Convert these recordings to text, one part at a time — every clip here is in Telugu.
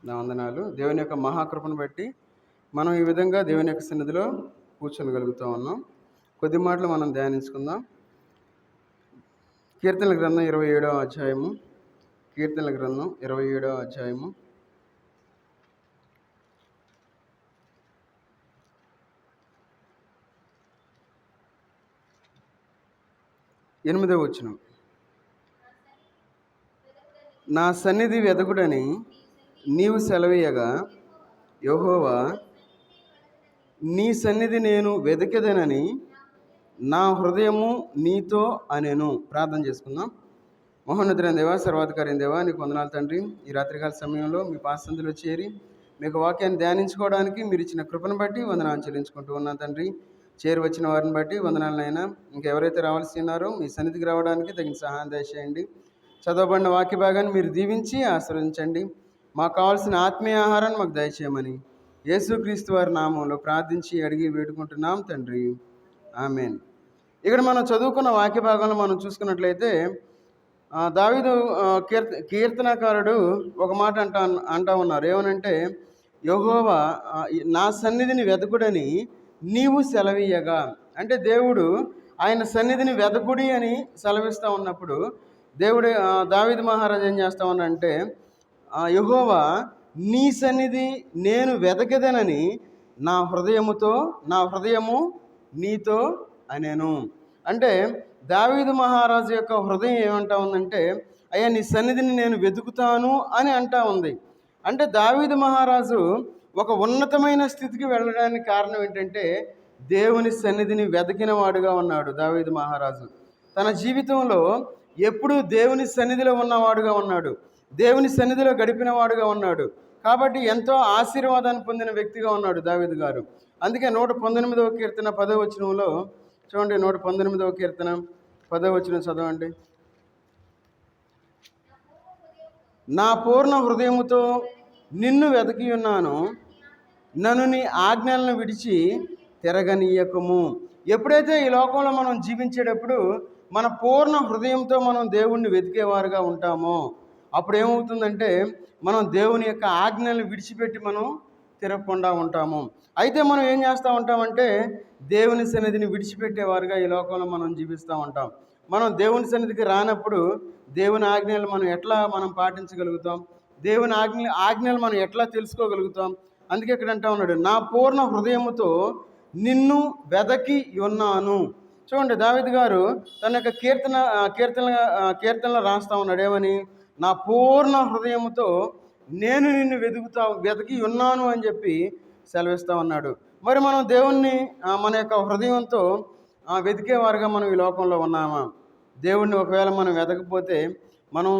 నా వందనాలు. దేవుని యొక్క మహాకృపను బట్టి మనం ఈ విధంగా దేవుని యొక్క సన్నిధిలో కూర్చొనగలుగుతూ ఉన్నాం. కొద్ది మాటలు మనం ధ్యానించుకుందాం. కీర్తనల గ్రంథం 27వ అధ్యాయము. కీర్తనల గ్రంథం 27వ అధ్యాయము 8వ వచనం. నా సన్నిధి వెదకుడని నీవు సెలవీయగా, యెహోవా నీ సన్నిధి నేను వెదకెదనని నా హృదయము నీతో అనెను. ప్రార్థన చేసుకుందాం. మహోన్నతుడైన దేవా, సర్వాధికారైన దేవా, నీకు వందనాలు తండ్రి. ఈ రాత్రికాల సమయంలో మీ పాసందులో చేరి మీకు వాక్యాన్ని ధ్యానించుకోవడానికి మీరు ఇచ్చిన కృపను బట్టి వందనాలు చెల్లించుకుంటూ ఉన్నాను తండ్రి. చేరి వచ్చిన వారిని బట్టి వందనాలనైనా. ఇంకెవరైతే రావాల్సి ఉన్నారో మీ సన్నిధికి రావడానికి తగిన సహాయం దయచేయండి. చదవబడిన వాక్య భాగాన్ని మీరు దీవించి ఆశీర్వదించండి. మాకు కావాల్సిన ఆత్మీయ ఆహారాన్ని మాకు దయచేయమని యేసుక్రీస్తు వారి నామంలో ప్రార్థించి అడిగి వేడుకుంటున్నాం తండ్రి, ఆమేన్. ఇక్కడ మనం చదువుకున్న వాక్య భాగంలో మనం చూసుకున్నట్లయితే దావీదు కీర్తనకారుడు ఒక మాట అంటా ఉన్నారు. ఏమనంటే, యెహోవా నా సన్నిధిని వెదకుడని నీవు సెలవీయగా. అంటే దేవుడు ఆయన సన్నిధిని వెదకుడి అని సెలవిస్తూ ఉన్నప్పుడు దేవుడు దావీదు మహారాజు ఏం చేస్తా ఉన్నాడంటే, యెహోవా నీ సన్నిధి నేను వెదకెదనని నా హృదయము నీతో అనేను. అంటే దావీదు మహారాజు యొక్క హృదయం ఏమంటా ఉందంటే, అయ్యా నీ సన్నిధిని నేను వెతుకుతాను అని అంటా ఉంది. అంటే దావీదు మహారాజు ఒక ఉన్నతమైన స్థితికి వెళ్ళడానికి కారణం ఏంటంటే, దేవుని సన్నిధిని వెతికిన వాడుగా ఉన్నాడు దావీదు మహారాజు. తన జీవితంలో ఎప్పుడూ దేవుని సన్నిధిలో ఉన్నవాడుగా ఉన్నాడు, దేవుని సన్నిధిలో గడిపిన వాడుగా ఉన్నాడు. కాబట్టి ఎంతో ఆశీర్వాదాన్ని పొందిన వ్యక్తిగా ఉన్నాడు దావీదు గారు. అందుకే 119వ కీర్తన 10వ వచనంలో చూడండి. 119వ కీర్తన 10వ వచనం చదవండి. నా పూర్ణ హృదయముతో నిన్ను వెతికి ఉన్నాను, నన్ను నీ ఆజ్ఞలను విడిచి తిరగనీయకము. ఎప్పుడైతే ఈ లోకంలో మనం జీవించేటప్పుడు మన పూర్ణ హృదయంతో మనం దేవుణ్ణి వెతికేవారుగా ఉంటామో అప్పుడు ఏమవుతుందంటే, మనం దేవుని యొక్క ఆజ్ఞలను విడిచిపెట్టి మనం తిరగకుండా ఉంటాము. అయితే మనం ఏం చేస్తూ ఉంటామంటే, దేవుని సన్నిధిని విడిచిపెట్టేవారుగా ఈ లోకంలో మనం జీవిస్తూ ఉంటాం. మనం దేవుని సన్నిధికి రానప్పుడు దేవుని ఆజ్ఞలు మనం పాటించగలుగుతాం? దేవుని ఆజ్ఞలు మనం ఎట్లా తెలుసుకోగలుగుతాం? అందుకే ఇక్కడ అంటా ఉన్నాడు, నా పూర్ణ హృదయముతో నిన్ను వెదకి ఉన్నాను. చూడండి, దావీదు గారు తన యొక్క కీర్తనలు రాస్తా ఉన్నాడు. ఏమని? నా పూర్ణ హృదయముతో నేను నిన్ను వెతికి ఉన్నాను అని చెప్పి సెలవిస్తూ ఉన్నాడు. మరి మనం దేవుణ్ణి మన యొక్క హృదయంతో వెతికేవారుగా మనం ఈ లోకంలో ఉన్నామా? దేవుణ్ణి ఒకవేళ మనం వెతకపోతే మనం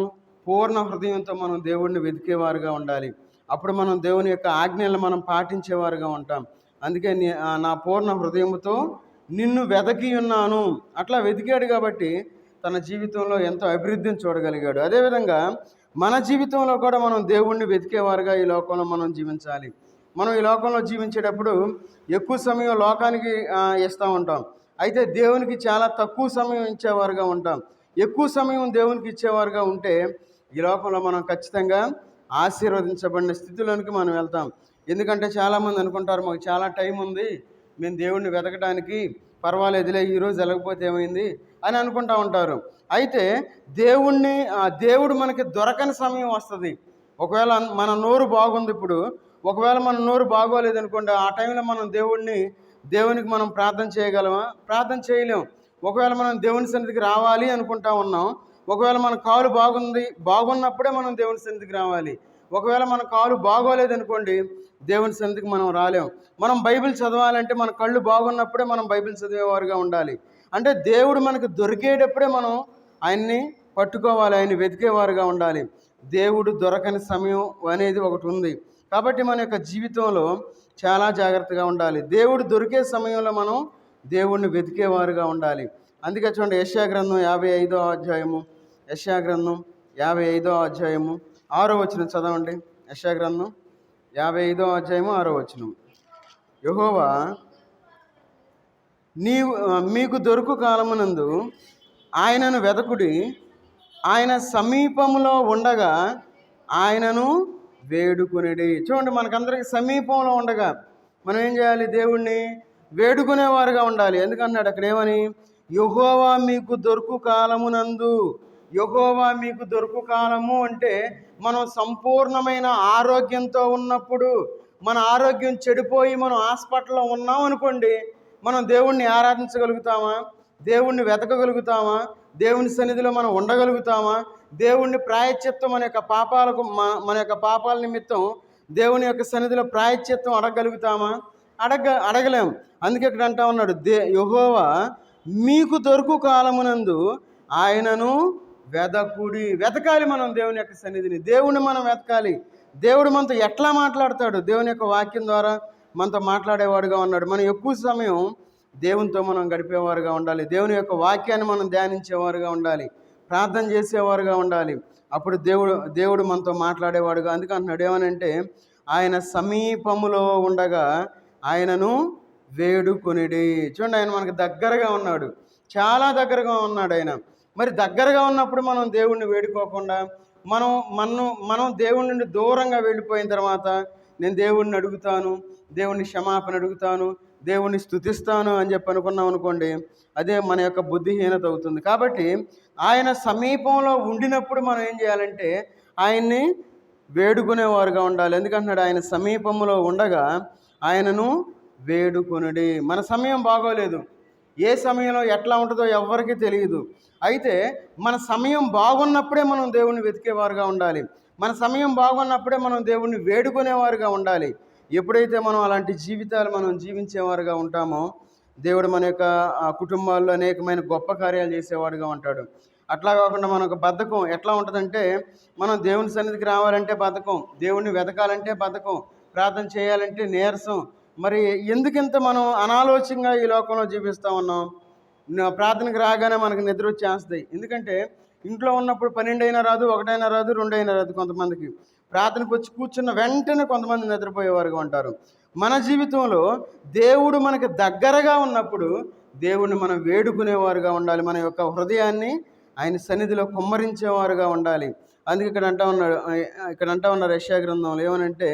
పూర్ణ హృదయంతో మనం దేవుణ్ణి వెతికేవారుగా ఉండాలి. అప్పుడు మనం దేవుని యొక్క ఆజ్ఞలను మనం పాటించేవారుగా ఉంటాం. అందుకే నా పూర్ణ హృదయముతో నిన్ను వెతికి ఉన్నాను. అట్లా వెతికాడు కాబట్టి తన జీవితంలో ఎంతో అభివృద్ధిని చూడగలిగాడు. అదేవిధంగా మన జీవితంలో కూడా మనం దేవుణ్ణి వెతికేవారుగా ఈ లోకంలో మనం జీవించాలి. మనం ఈ లోకంలో జీవించేటప్పుడు ఎక్కువ సమయం లోకానికి ఇస్తూ ఉంటాం. అయితే దేవునికి చాలా తక్కువ సమయం ఇచ్చేవారుగా ఉంటాం. ఎక్కువ సమయం దేవునికి ఇచ్చేవారుగా ఉంటే ఈ లోకంలో మనం ఖచ్చితంగా ఆశీర్వదించబడిన స్థితిలోనికి మనం వెళ్తాం. ఎందుకంటే చాలామంది అనుకుంటారు, మాకు చాలా టైం ఉంది, మేము దేవుణ్ణి వెతకడానికి, పర్వాలేదులే ఈరోజు వెళ్ళకపోతే ఏమైంది అని అనుకుంటూ ఉంటారు. అయితే దేవుడు మనకి దొరకని సమయం వస్తుంది. ఒకవేళ మన నోరు బాగుంది, ఇప్పుడు ఒకవేళ మన నోరు బాగోలేదు అనుకోండి, ఆ టైంలో మనం దేవునికి మనం ప్రార్థన చేయగలమా? ప్రార్థన చేయలేం. ఒకవేళ మనం దేవుని సన్నిధికి రావాలి అనుకుంటా ఉన్నాం, ఒకవేళ మన కాలు బాగున్నప్పుడే మనం దేవుని సన్నిధికి రావాలి. ఒకవేళ మన కాలు బాగోలేదనుకోండి, దేవుని సన్నిధికి మనం రాలేం. మనం బైబిల్ చదవాలంటే మన కళ్ళు బాగున్నప్పుడే మనం బైబిల్ చదివేవారుగా ఉండాలి. అంటే దేవుడు మనకు దొరికేటప్పుడే మనం ఆయన్ని పట్టుకోవాలి, ఆయన్ని వెతికేవారుగా ఉండాలి. దేవుడు దొరకని సమయం అనేది ఒకటి ఉంది. కాబట్టి మన యొక్క జీవితంలో చాలా జాగ్రత్తగా ఉండాలి. దేవుడు దొరికే సమయంలో మనం దేవుణ్ణి వెతికేవారుగా ఉండాలి. అందుకే చూడండి, యెషయా గ్రంథం 55వ అధ్యాయము 55వ అధ్యాయము 6వ వచనం చదవండి. యెషయా గ్రంథం 55వ అధ్యాయము 6వ వచనం. యెహోవా మీకు దొరుకు కాలమునందు ఆయనను వెదకుడి, ఆయన సమీపంలో ఉండగా ఆయనను వేడుకునేది. చూడండి, మనకందరికి సమీపంలో ఉండగా మనం ఏం చేయాలి? దేవుణ్ణి వేడుకునేవారుగా ఉండాలి. ఎందుకన్నాడు అక్కడ ఏమని? యెహోవా మీకు దొరుకు కాలమునందు. యెహోవా మీకు దొరుకు కాలము అంటే మనం సంపూర్ణమైన ఆరోగ్యంతో ఉన్నప్పుడు, మన ఆరోగ్యం చెడిపోయి మనం హాస్పిటల్లో ఉన్నాం అనుకోండి, మనం దేవుణ్ణి ఆరాధించగలుగుతామా? దేవుణ్ణి వెతకగలుగుతామా? దేవుని సన్నిధిలో మనం ఉండగలుగుతామా? దేవుణ్ణి ప్రాయశ్చిత్తం మన యొక్క పాపాలకు మన యొక్క పాపాల నిమిత్తం దేవుని యొక్క సన్నిధిలో ప్రాయశ్చిత్తం అడగగలుగుతామా? అడగలేం. అందుకే ఇక్కడ అంటా ఉన్నాడు, యెహోవా మీకు దొరుకు కాలమునందు ఆయనను వెతకాలి. మనం దేవుని యొక్క సన్నిధిని, దేవుణ్ణి మనం వెతకాలి. దేవుడు మనతో ఎట్లా మాట్లాడతాడు? దేవుని యొక్క వాక్యం ద్వారా మనతో మాట్లాడేవాడుగా ఉన్నాడు. మనం ఎక్కువ సమయం దేవునితో మనం గడిపేవారుగా ఉండాలి. దేవుని యొక్క వాక్యాన్ని మనం ధ్యానించేవారుగా ఉండాలి. ప్రార్థన చేసేవారుగా ఉండాలి. అప్పుడు దేవుడు మనతో మాట్లాడేవాడుగా. అందుకే అంటున్నాడు ఏమనంటే, ఆయన సమీపములో ఉండగా ఆయనను వేడుకొనిడి. చూడండి, ఆయన మనకు దగ్గరగా ఉన్నాడు, చాలా దగ్గరగా ఉన్నాడు ఆయన. మరి దగ్గరగా ఉన్నప్పుడు మనం దేవుణ్ణి వేడుకోకుండా మనం దేవుడి నుండి దూరంగా వెళ్ళిపోయిన తర్వాత, నేను దేవుణ్ణి అడుగుతాను, దేవుణ్ణి క్షమాపణ అడుగుతాను, దేవుణ్ణి స్తుతిస్తాను అని చెప్పి అనుకున్నాం అనుకోండి, అదే మన యొక్క బుద్ధిహీనత అవుతుంది. కాబట్టి ఆయన సమీపంలో ఉండినప్పుడు మనం ఏం చేయాలంటే ఆయన్ని వేడుకునేవారుగా ఉండాలి. ఎందుకంటున్నాడు, ఆయన సమీపంలో ఉండగా ఆయనను వేడుకొనుడి. మన సమయం బాగోలేదు, ఏ సమయంలో ఎట్లా ఉంటుందో ఎవ్వరికీ తెలియదు. అయితే మన సమయం బాగున్నప్పుడే మనం దేవుణ్ణి వెతికేవారుగా ఉండాలి. మన సమయం బాగున్నప్పుడే మనం దేవుణ్ణి వేడుకునేవారుగా ఉండాలి. ఎప్పుడైతే మనం అలాంటి జీవితాలు మనం జీవించేవారుగా ఉంటామో, దేవుడు మన యొక్క కుటుంబాల్లో అనేకమైన గొప్ప కార్యాలు చేసేవాడుగా ఉంటాడు. అట్లా కాకుండా మనకు బద్ధకం ఎట్లా ఉంటుందంటే, మనం దేవుని సన్నిధికి రావాలంటే బద్ధకం, దేవుణ్ణి వెతకాలంటే బద్ధకం, ప్రార్థన చేయాలంటే నీరసం. మరి ఎందుకింత మనం అనాలోచనగా ఈ లోకంలో జీవిస్తూ ఉన్నాం? ప్రార్థనకు రాగానే మనకు నిద్ర వచ్చేస్తాయి. ఎందుకంటే ఇంట్లో ఉన్నప్పుడు 12 అయినా రాదు, 1 అయినా రాదు, 2 అయినా రాదు. కొంతమందికి ప్రార్థనకు వచ్చి కూర్చున్న వెంటనే కొంతమంది నిద్రపోయేవారుగా ఉంటారు. మన జీవితంలో దేవుడు మనకు దగ్గరగా ఉన్నప్పుడు దేవుడిని మనం వేడుకునేవారుగా ఉండాలి. మన యొక్క హృదయాన్ని ఆయన సన్నిధిలో కుమ్మరించేవారుగా ఉండాలి. అందుకే ఇక్కడ అంటా ఉన్నారు యెషయా గ్రంథంలో ఏమనంటే,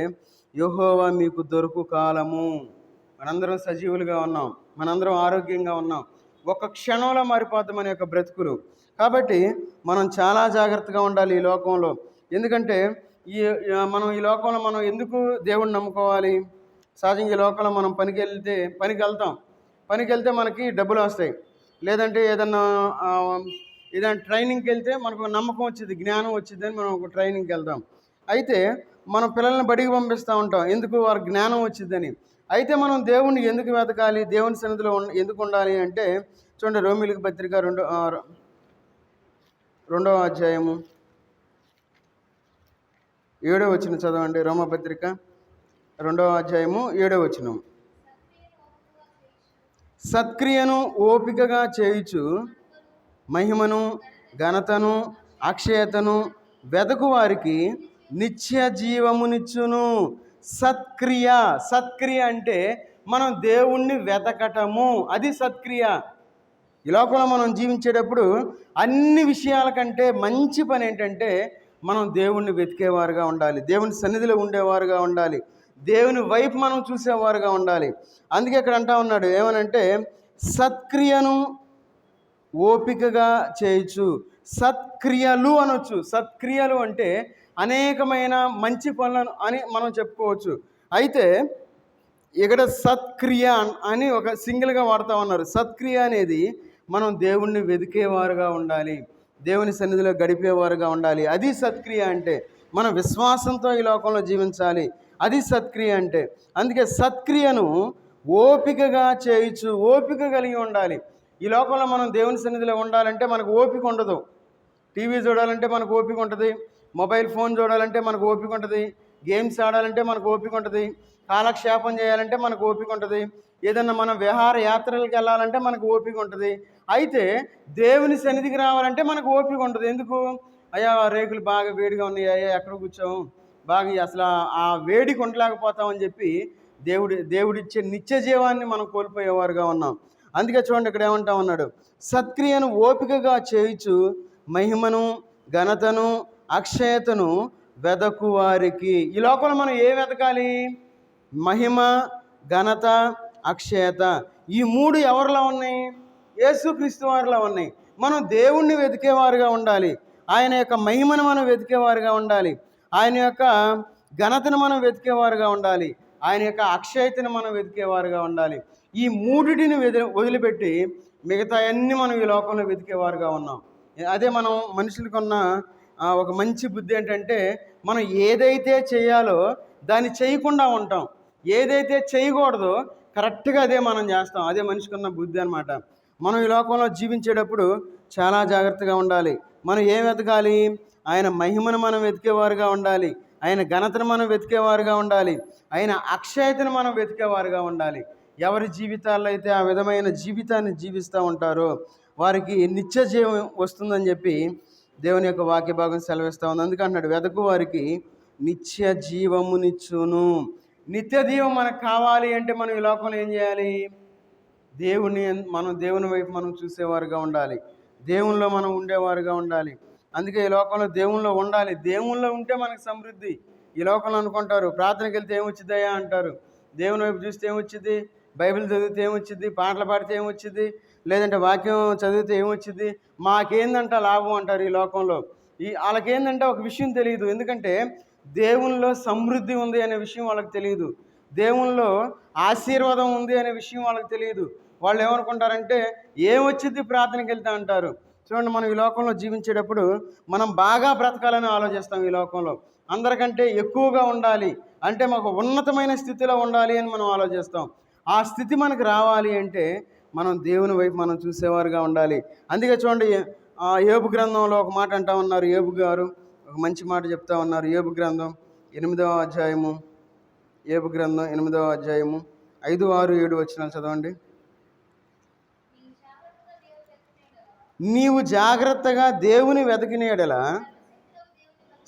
యెహోవా మీకు దొరుకు కాలము. మనందరం సజీవులుగా ఉన్నాం, మనందరం ఆరోగ్యంగా ఉన్నాం. ఒక క్షణంలో మారిపోతాం మన యొక్క బ్రతుకులు. కాబట్టి మనం చాలా జాగ్రత్తగా ఉండాలి ఈ లోకంలో. ఎందుకంటే మనం ఈ లోకంలో మనం ఎందుకు దేవుణ్ణి నమ్ముకోవాలి? సహజంగా ఈ లోకంలో మనం పనికి వెళ్తే మనకి డబ్బులు వస్తాయి, లేదంటే ఏదన్నా ట్రైనింగ్కి వెళ్తే మనకు నమ్మకం వచ్చింది, జ్ఞానం వచ్చింది అని మనం ఒక ట్రైనింగ్కి వెళ్తాం. అయితే మనం పిల్లల్ని బడికి పంపిస్తూ ఉంటాం, ఎందుకు? వారి జ్ఞానం వచ్చిందని. అయితే మనం దేవుణ్ణి ఎందుకు వెతకాలి? దేవుని సన్నిధిలో ఎందుకు ఉండాలి అంటే, చూడండి, రోమీయులకు పత్రిక 2వ అధ్యాయము 7వ వచనం చదవండి. రోమపత్రిక 2వ అధ్యాయము 7వ వచనం. సత్క్రియను ఓపికగా చేయుచు మహిమను, ఘనతను, అక్షయతను వెదకు వారికి నిత్య జీవమునిచ్చును. సత్క్రియ అంటే మనం దేవుణ్ణి వెతకటము, అది సత్క్రియ. ఈ లోకంలో మనం జీవించేటప్పుడు అన్ని విషయాల కంటే మంచి పని ఏంటంటే మనం దేవుణ్ణి వెతికేవారుగా ఉండాలి, దేవుని సన్నిధిలో ఉండేవారుగా ఉండాలి, దేవుని వైపు మనం చూసేవారుగా ఉండాలి. అందుకే ఇక్కడ అంటా ఉన్నాడు ఏమనంటే, సత్క్రియను ఓపికగా చేయొచ్చు. సత్క్రియలు అనొచ్చు. సత్క్రియలు అంటే అనేకమైన మంచి పనులను అని మనం చెప్పుకోవచ్చు. అయితే ఇక్కడ సత్క్రియ అని ఒక సింగిల్గా వాడుతూ ఉన్నారు. సత్క్రియ అనేది మనం దేవుణ్ణి వెతికేవారుగా ఉండాలి, దేవుని సన్నిధిలో గడిపేవారుగా ఉండాలి. అది సత్క్రియ అంటే. మనం విశ్వాసంతో ఈ లోకంలో జీవించాలి, అది సత్క్రియ అంటే. అందుకే సత్క్రియను ఓపికగా చేయొచ్చు, ఓపిక కలిగి ఉండాలి. ఈ లోకంలో మనం దేవుని సన్నిధిలో ఉండాలంటే మనకు ఓపిక ఉండదు. టీవీ చూడాలంటే మనకు ఓపిక ఉంటుంది, మొబైల్ ఫోన్ చూడాలంటే మనకు ఓపిక ఉంటుంది, గేమ్స్ ఆడాలంటే మనకు ఓపిక ఉంటుంది, కాలక్షేపం చేయాలంటే మనకు ఓపిక ఉంటుంది, ఏదన్నా మనం విహార యాత్రలకు వెళ్ళాలంటే మనకు ఓపిక ఉంటుంది. అయితే దేవుని సన్నిధికి రావాలంటే మనకు ఓపిక ఉంటుంది. ఎందుకు? అయ్యా రేకులు బాగా వేడిగా ఉన్నాయి, అయ్యా ఎక్కడ కూర్చోము, బాగా అసలు ఆ వేడికి ఉండలేకపోతామని చెప్పి దేవుడిచ్చే నిత్య జీవాన్ని మనం కోల్పోయేవారుగా ఉన్నాం. అందుకే చూడండి ఇక్కడ ఏమంటా ఉన్నాడు, సత్క్రియను ఓపికగా చేయుచు మహిమను, ఘనతను, అక్షయతను వెదకు వారికి. ఈ లోకంలో మనం ఏ వెతకాలి? మహిమ, ఘనత, అక్షయత. ఈ మూడు ఎవరిలో ఉన్నాయి? యేసుక్రీస్తు వారిలో ఉన్నాయి. మనం దేవుణ్ణి వెతికేవారుగా ఉండాలి. ఆయన యొక్క మహిమను మనం వెతికేవారుగా ఉండాలి. ఆయన యొక్క ఘనతను మనం వెతికేవారుగా ఉండాలి. ఆయన యొక్క అక్షయతను మనం వెతికేవారుగా ఉండాలి. ఈ మూడిటిని వదిలిపెట్టి మిగతా అన్నీ మనం ఈ లోకంలో వెతికేవారుగా ఉన్నాం. అదే మనం మనుషులకు ఉన్న ఒక మంచి బుద్ధి ఏంటంటే, మనం ఏదైతే చేయాలో దాన్ని చేయకుండా ఉంటాం. ఏదైతే చేయకూడదో కరెక్ట్గా అదే మనం చేస్తాం. అదే మనిషికి ఉన్న బుద్ధి అనమాట. మనం ఈ లోకంలో జీవించేటప్పుడు చాలా జాగ్రత్తగా ఉండాలి. మనం ఏం వెతకాలి? ఆయన మహిమను మనం వెతికేవారుగా ఉండాలి. ఆయన ఘనతను మనం వెతికేవారుగా ఉండాలి. ఆయన అక్షయతను మనం వెతికేవారుగా ఉండాలి. ఎవరి జీవితాల్లో అయితే ఆ విధమైన జీవితాన్ని జీవిస్తూ ఉంటారో వారికి నిత్య జీవం వస్తుందని చెప్పి దేవుని యొక్క వాక్య భాగం సెలవిస్తూ ఉంది. అందుకే అంటున్నాడు, వెదకు వారికి నిత్య జీవమునిచ్చును. నిత్య జీవం మనకు కావాలి అంటే మనం ఈ లోకంలో ఏం చేయాలి? దేవుని వైపు మనం చూసేవారుగా ఉండాలి. దేవునిలో మనం ఉండేవారుగా ఉండాలి. అందుకే ఈ లోకంలో దేవునిలో ఉండాలి. దేవునిలో ఉంటే మనకు సమృద్ధి. ఈ లోకంలో అనుకుంటారు, ప్రార్థనకి వెళ్తే ఏమొచ్చిద్దయ్యా అంటారు. దేవుని వైపు చూస్తే ఏమొచ్చింది? బైబిల్ చదివితే ఏమొచ్చింది? పాటలు పాడితే ఏమొచ్చింది? లేదంటే వాక్యం చదివితే ఏమొచ్చింది? మాకేందంట లాభం అంటారు ఈ లోకంలో. వాళ్ళకేందంటే ఒక విషయం తెలియదు. ఎందుకంటే దేవునిలో సమృద్ధి ఉంది అనే విషయం వాళ్ళకి తెలియదు. దేవునిలో ఆశీర్వాదం ఉంది అనే విషయం వాళ్ళకి తెలియదు. వాళ్ళు ఏమనుకుంటారంటే ఏమొచ్చింది ప్రార్థనకి వెళ్తే అంటారు. చూడండి, మనం ఈ లోకంలో జీవించేటప్పుడు మనం బాగా బ్రతకాలని ఆలోచిస్తాం. ఈ లోకంలో అందరికంటే ఎక్కువగా ఉండాలి, అంటే మాకు ఉన్నతమైన స్థితిలో ఉండాలి అని మనం ఆలోచిస్తాం. ఆ స్థితి మనకు రావాలి అంటే మనం దేవుని వైపు మనం చూసేవారుగా ఉండాలి. అందుకే చూడండి, యోబు గ్రంథంలో ఒక మాట అంటా ఉన్నారు. యోబు గారు ఒక మంచి మాట చెప్తా ఉన్నారు. యోబు గ్రంథం 8వ అధ్యాయము, యోబు గ్రంథం 8వ అధ్యాయము 5, 6, 7 వచనాలు చదవండి. నీవు జాగ్రత్తగా దేవుని వెతికిన ఎడల,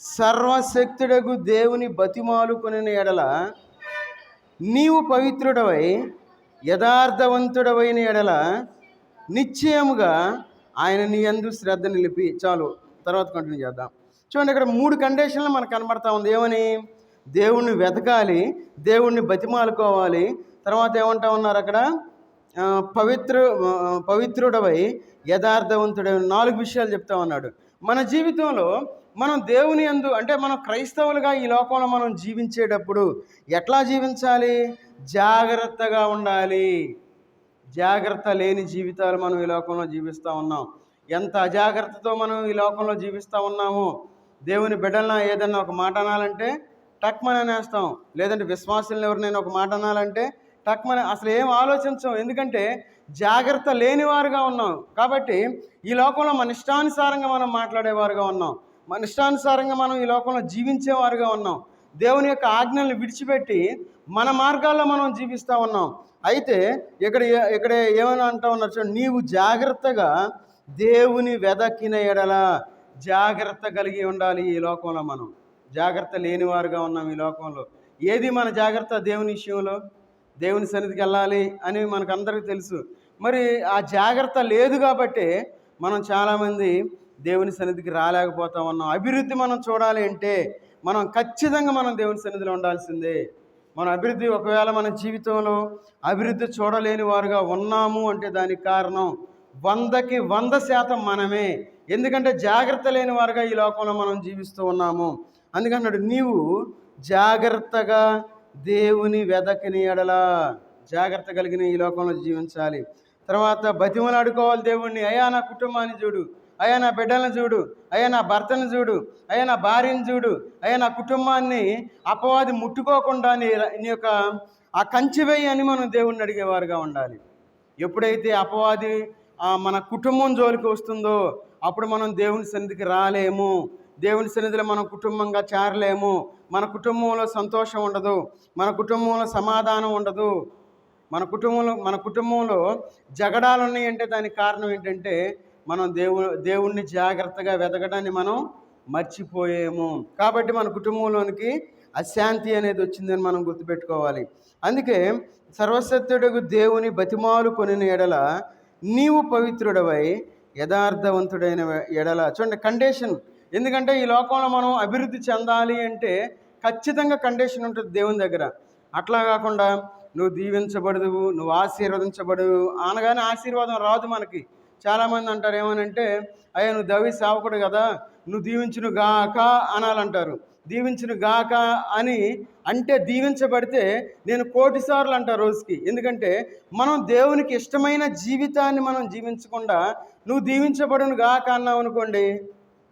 సర్వశక్తుడగు దేవుని బతిమాలుకొనిన ఎడల, నీవు పవిత్రుడవై యథార్థవంతుడవైన ఎడల నిశ్చయముగా ఆయన నీ యందు శ్రద్ధ నిలిపి. చాలు, తర్వాత కంటిన్యూ చేద్దాం. చూడండి, ఇక్కడ 3 కండిషన్లు మనకు కనబడతా ఉంది. ఏమని? దేవుణ్ణి వెతకాలి, దేవుణ్ణి బతిమాలుకోవాలి, తర్వాత ఏమంటా ఉన్నారు అక్కడ? పవిత్రుడవై యథార్థవంతుడై. 4 విషయాలు చెప్తా ఉన్నాడు. మన జీవితంలో మనం దేవుని యందు, అంటే మనం క్రైస్తవులుగా ఈ లోకంలో మనం జీవించేటప్పుడు ఎట్లా జీవించాలి? జాగ్రత్తగా ఉండాలి. జాగ్రత్త లేని జీవితాలు మనం ఈ లోకంలో జీవిస్తూ ఉన్నాం. ఎంత అజాగ్రత్తతో మనం ఈ లోకంలో జీవిస్తూ ఉన్నామో. దేవుని బిడ్డలను ఏదన్నా ఒక మాట అనాలంటే టక్మని అనేస్తాం. లేదంటే విశ్వాసులను ఎవరినైనా ఒక మాట అనాలంటే టక్మని, అసలు ఏం ఆలోచించాం. ఎందుకంటే జాగ్రత్త లేనివారుగా ఉన్నాం. కాబట్టి ఈ లోకంలో మన ఇష్టానుసారంగా మనం మాట్లాడేవారుగా ఉన్నాం. మన ఇష్టానుసారంగా మనం ఈ లోకంలో జీవించేవారుగా ఉన్నాం. దేవుని యొక్క ఆజ్ఞలను విడిచిపెట్టి మన మార్గాల్లో మనం జీవిస్తూ ఉన్నాం. అయితే ఇక్కడ ఏమైనా అంటా ఉన్నారు చూడండి, నీవు జాగ్రత్తగా దేవుని వెదకిన ఎడల. జాగ్రత్త కలిగి ఉండాలి. ఈ లోకంలో మనం జాగ్రత్త లేనివారుగా ఉన్నాం. ఈ లోకంలో ఏది మన జాగ్రత్త? దేవుని విషయంలో దేవుని సన్నిధికి వెళ్ళాలి అని మనకు అందరికీ తెలుసు. మరి ఆ జాగ్రత్త లేదు కాబట్టి మనం చాలామంది దేవుని సన్నిధికి రాలేకపోతా ఉన్నాం. అభివృద్ధి మనం చూడాలి అంటే మనం ఖచ్చితంగా మనం దేవుని సన్నిధిలో ఉండాల్సిందే. మన అభివృద్ధి, ఒకవేళ మన జీవితంలో అభివృద్ధి చూడలేని వారుగా ఉన్నాము అంటే దానికి కారణం 100కి 100% మనమే. ఎందుకంటే జాగ్రత్త లేని వారుగా ఈ లోకంలో మనం జీవిస్తూ ఉన్నాము. అందుకన్నాడు, నీవు జాగ్రత్తగా దేవుని వెదకిన ఎడల. జాగ్రత్త కలిగిన ఈ లోకంలో జీవించాలి. తర్వాత బతిమలాడుకోవాలి దేవుణ్ణి. అయ్యా నా కుటుంబాన్ని చూడు, అయ్యా నా బిడ్డలను చూడు, అయ్యా నా భర్తను చూడు, అయ్యా నా భార్యను చూడు, అయ్యా నా కుటుంబాన్ని అపవాది ముట్టుకోకుండా నీ యొక్క ఆ కంచె వేయి అని మనం దేవుణ్ణి అడిగేవారుగా ఉండాలి. ఎప్పుడైతే అపవాది మన కుటుంబం జోలికి వస్తుందో అప్పుడు మనం దేవుని సన్నిధికి రాలేము. దేవుని సన్నిధిలో మనం కుటుంబంగా చేరలేము. మన కుటుంబంలో సంతోషం ఉండదు, మన కుటుంబంలో సమాధానం ఉండదు. మన కుటుంబంలో జగడాలు ఉన్నాయంటే దానికి కారణం ఏంటంటే మనం దేవుణ్ణి జాగ్రత్తగా వెతకడాన్ని మనం మర్చిపోయాము. కాబట్టి మన కుటుంబంలోనికి అశాంతి అనేది వచ్చిందని మనం గుర్తుపెట్టుకోవాలి. అందుకే సర్వశక్తుడగు దేవుని బతిమాలు కొనిన ఎడల, నీవు పవిత్రుడవై యథార్థవంతుడైన ఎడల. చూడండి, కండిషన్. ఎందుకంటే ఈ లోకంలో మనం అభివృద్ధి చెందాలి అంటే ఖచ్చితంగా కండిషన్ ఉంటుంది దేవుని దగ్గర. అట్లా కాకుండా నువ్వు దీవించబడదువు, నువ్వు ఆశీర్వదించబడు అనగానే ఆశీర్వాదం రాదు మనకి. చాలామంది అంటారు ఏమనంటే, అయ్యా నువ్వు దైవ సేవకుడు కదా, నువ్వు దీవించును గాక అనాలంటారు. దీవించును గాక అని అంటే దీవించబడితే నేను 1,000,000 సార్లు అంటా రోజుకి. ఎందుకంటే మనం దేవునికి ఇష్టమైన జీవితాన్ని మనం జీవించకుండా నువ్వు దీవించబడును గాక అన్నావు అనుకోండి,